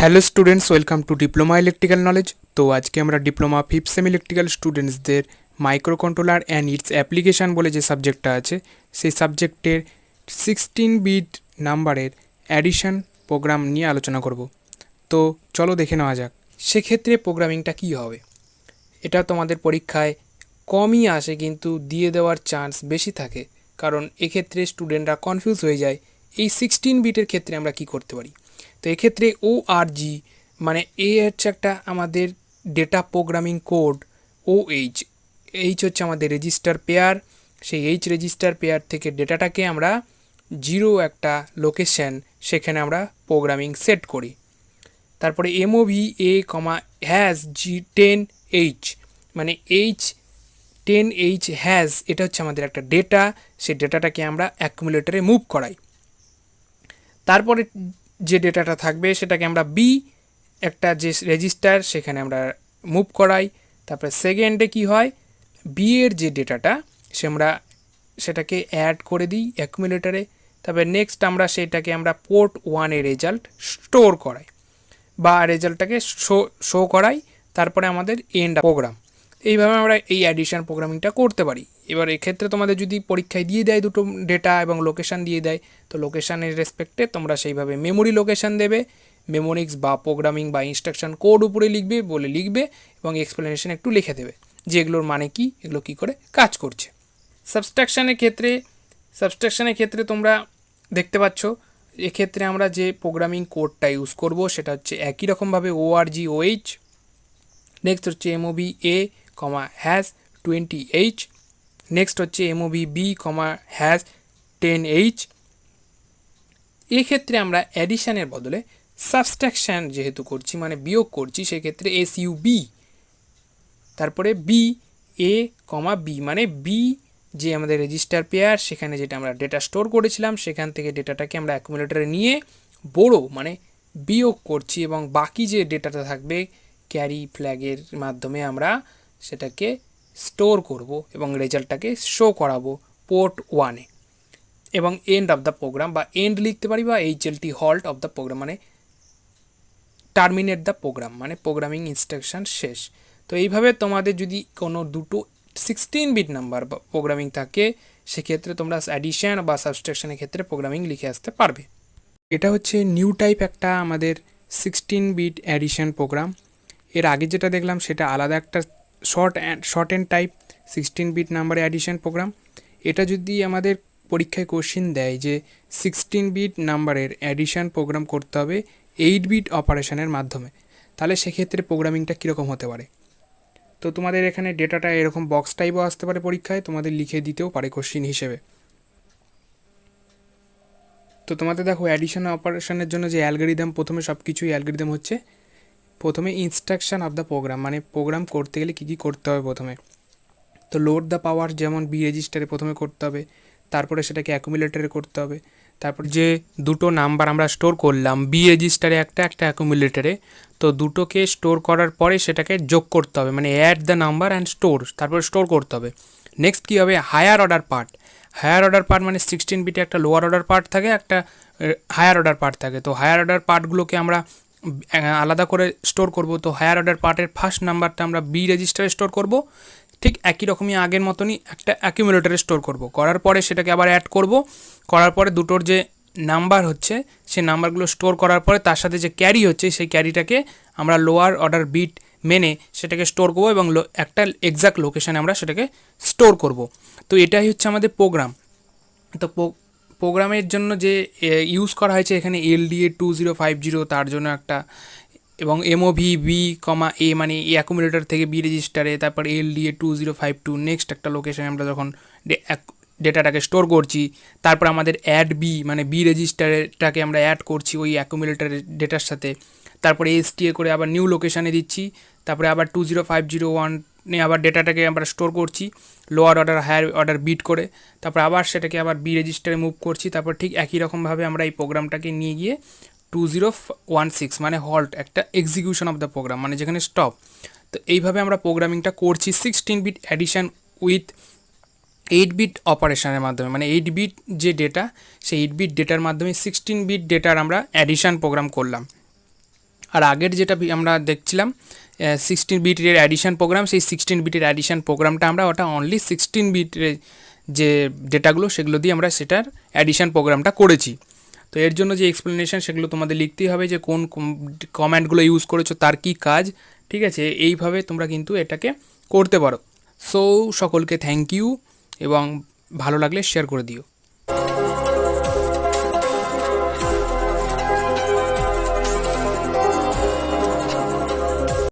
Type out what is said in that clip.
Hello students, welcome to diploma electrical knowledge. তো আজকে আমরা ডিপ্লোমা ফিফথ সেম ইলেকট্রিক্যাল স্টুডেন্টসদের microcontroller and its application বলে যে সাবজেক্টটা আছে, সেই সাবজেক্টের 16 বিট নাম্বারের অ্যাডিশন প্রোগ্রাম নিয়ে আলোচনা করব। তো চলো দেখে নেওয়া যাক। সেক্ষেত্রে প্রোগ্রামিংটা কী হবে, এটা তোমাদের পরীক্ষায় কমই আসে কিন্তু দিয়ে দেওয়ার চান্স বেশি থাকে, কারণ এক্ষেত্রে স্টুডেন্টরা কনফিউজ হয়ে যায় এই 16 বিটের ক্ষেত্রে আমরা কি করতে পারি। তো এক্ষেত্রে ORG মানে হচ্ছে একটা আমাদের ডেটা প্রোগ্রামিং কোড। এইচ হচ্ছে আমাদের রেজিস্টার পেয়ার, সেই রেজিস্টার পেয়ার থেকে ডেটাটাকে আমরা জিরো একটা লোকেশন, সেখানে আমরা প্রোগ্রামিং সেট করি। তারপরে MOV A, হ্যাজ G10H মানে H10H হ্যাজ, এটা হচ্ছে আমাদের একটা ডেটা, সেই ডেটাটাকে আমরা অ্যাকুমুলেটরে মুভ করাই। তারপরে যে ডেটাটা থাকবে সেটাকে আমরা একটা যে রেজিস্টার সেখানে আমরা মুভ করাই। তারপরে সেকেন্ডে কি হয়, এর যে ডেটাটা আমরা সেটাকে অ্যাড করে দিই অ্যাকুমুলেটরে। তারপরে নেক্সট আমরা সেটাকে আমরা পোর্ট 1-এ রেজাল্ট স্টোর করাই বা রেজাল্টটাকে শো করাই। তারপরে আমাদের এন্ড প্রোগ্রাম। এইভাবে আমরা এই অ্যাডিশন প্রোগ্রামিংটা করতে পারি। এবার এক্ষেত্রে তোমাদের যদি পরীক্ষায় দিয়ে দেয় দুটো ডেটা এবং লোকেশান দিয়ে দেয়, তো লোকেশানের রেসপেক্টে তোমরা সেইভাবে মেমোরি লোকেশান দেবে, মেমোনিক্স বা প্রোগ্রামিং বা ইনস্ট্রাকশন কোড উপরে লিখবে এবং এক্সপ্লেনেশন একটু লিখে দেবে যে এগুলোর মানে কি, এগুলো কী করে কাজ করছে। সাবস্ট্রাকশানের ক্ষেত্রে তোমরা দেখতে পাচ্ছ, এক্ষেত্রে আমরা যে প্রোগ্রামিং কোডটা ইউজ করব সেটা হচ্ছে একই রকমভাবে ORG/OH। নেক্সট হচ্ছে MOV A, has 20H। Next হচ্ছে MOV B, হ্যাজ 10H। এক্ষেত্রে আমরা অ্যাডিশানের বদলে সাবস্ট্রাকশান যেহেতু করছি মানে বিয়োগ করছি, সেক্ষেত্রে SUB। তারপরে BA, B মানে বি যে আমাদের রেজিস্টার পেয়ার, সেখানে যেটা আমরা ডেটা স্টোর করেছিলাম সেখান থেকে ডেটাটাকে আমরা অ্যাকুমুলেটরে নিয়ে বড় মানে বিয়োগ করছি, এবং বাকি যে ডেটাটা থাকবে ক্যারি ফ্ল্যাগের মাধ্যমে আমরা সেটাকে স্টোর করব এবং রেজাল্টটাকে শো করাবো পোর্ট 1-এ। এবং এন্ড অফ দ্য প্রোগ্রাম বা এন্ড লিখতে পারি, বা HLT halt of the program মানে টার্মিনেট দ্য প্রোগ্রাম মানে প্রোগ্রামিং ইনস্ট্রাকশান শেষ। তো এইভাবে তোমাদের যদি কোনো দুটো 16 বিট নাম্বার বা প্রোগ্রামিং থাকে, সেক্ষেত্রে তোমরা অ্যাডিশন বা সাবস্ট্রাকশনের ক্ষেত্রে প্রোগ্রামিং লিখে আসতে পারবে। এটা হচ্ছে নিউ টাইপ একটা আমাদের 16 বিট অ্যাডিশন প্রোগ্রাম। এর আগে যেটা দেখলাম সেটা আলাদা একটা শর্ট অ্যান্ড টাইপ 16 বিট নাম্বারে অ্যাডিশন প্রোগ্রাম। এটা যদি আমাদের পরীক্ষায় কোশ্চেন দেয় যে 16 বিট নাম্বারের অ্যাডিশন প্রোগ্রাম করতে হবে 8 বিট অপারেশনের মাধ্যমে, তাহলে সেক্ষেত্রে প্রোগ্রামিংটা কীরকম হতে পারে। তো তোমাদের এখানে ডেটাটা এরকম বক্স টাইপও আসতে পারে পরীক্ষায়, তোমাদের লিখে দিতেও পারে কোশ্চেন হিসেবে। তো তোমাদের দেখো অ্যাডিশন অপারেশনের জন্য যে অ্যালগরিদম, প্রথমে সব কিছুই অ্যালগরিদম হচ্ছে প্রথমে ইনস্ট্রাকশান অফ দ্য প্রোগ্রাম মানে প্রোগ্রাম করতে গেলে কী কী করতে হবে প্রথমে। তো লোড দ্য পাওয়ার যেমন বি রেজিস্টারে প্রথমে করতে হবে, তারপরে সেটাকে অ্যাকুমুলেটরে করতে হবে। তারপর যে দুটো নাম্বার আমরা স্টোর করলাম বি রেজিস্টারে একটা অ্যাকুমুলেটরে, তো দুটোকে স্টোর করার পরে সেটাকে যোগ করতে হবে মানে add the number and store, তারপরে স্টোর করতে হবে। নেক্সট কী হবে, হায়ার অর্ডার পার্ট মানে 16 বিটে একটা লোয়ার অর্ডার পার্ট থাকে, একটা হায়ার অর্ডার পার্ট থাকে। তো হায়ার অর্ডার পার্টগুলোকে আমরা আলাদা করে স্টোর করব। তো হায়ার অর্ডার পার্টের ফার্স্ট নাম্বারটা আমরা বি রেজিস্টারে স্টোর করব, ঠিক একই রকমই আগের মতনই একটা অ্যাকুমুলেটরে স্টোর করব। করার পরে সেটাকে আবার অ্যাড করব, করার পরে দুটোর যে নাম্বার হচ্ছে সেই নাম্বারগুলো স্টোর করার পরে তার সাথে যে ক্যারি হচ্ছে সেই ক্যারিটাকে আমরা লোয়ার অর্ডার বিট মেনে সেটাকে স্টোর করব এবং একটা এক্সাক্ট লোকেশানে আমরা সেটাকে স্টোর করব। তো এটাই হচ্ছে আমাদের প্রোগ্রাম। তো প্রোগ্রামের জন্য যে ইউজ করা হয়েছে এখানে LDA 2050, তার জন্য একটা, এবং MOV B, A মানে এই অ্যাকুমুলেটর থেকে বি রেজিস্টারে, তারপর LDA 2052 নেক্সট একটা লোকেশানে আমরা যখন ডেটাটাকে স্টোর করছি। তারপর আমাদের অ্যাড বি মানে বি রেজিস্টারটাকে আমরা অ্যাড করছি ওই অ্যাকুমুলেটরের ডেটার সাথে, তারপরে STA করে আবার নিউ লোকেশানে দিচ্ছি, তারপরে আবার 20501 আবার ডেটাটাকে আমরা স্টোর করছি lower order higher order bit করে, তারপর আবার সেটাকে আবার বি রেজিস্টারে মুভ করছি। তারপর ঠিক একই রকমভাবে আমরা এই প্রোগ্রামটাকে নিয়ে গিয়ে 2016 মানে হল্ট, একটা এক্সিকিউশন অফ দ্য প্রোগ্রাম মানে যেখানে স্টপ। তো এইভাবে আমরা প্রোগ্রামিংটা করছি 16 বিট অ্যাডিশন উইথ 8 বিট অপারেশনের মাধ্যমে, মানে 8 বিট যে ডেটা সেই 8 বিট ডেটার মাধ্যমে 16 বিট ডেটার আমরা অ্যাডিশন প্রোগ্রাম করলাম। আর আগের যেটা আমরা দেখছিলাম 16 বিটের অ্যাডিশন প্রোগ্রাম, সেই 16 বিটের অ্যাডিশন প্রোগ্রামটা আমরা ওটা অনলি 16 বিটের যে ডেটাগুলো সেগুলো দিয়ে আমরা সেটার অ্যাডিশন প্রোগ্রামটা করেছি। তো এর জন্য যে এক্সপ্লেনেশন সেগুলো তোমাদের লিখতেই হবে, যে কোন কমান্ডগুলো ইউজ করেছো, তার কি কাজ, ঠিক আছে। এইভাবে তোমরা কিন্তু এটাকে করতে পারো। সো সকলকে থ্যাংক ইউ, এবং ভালো লাগলে শেয়ার করে দিও।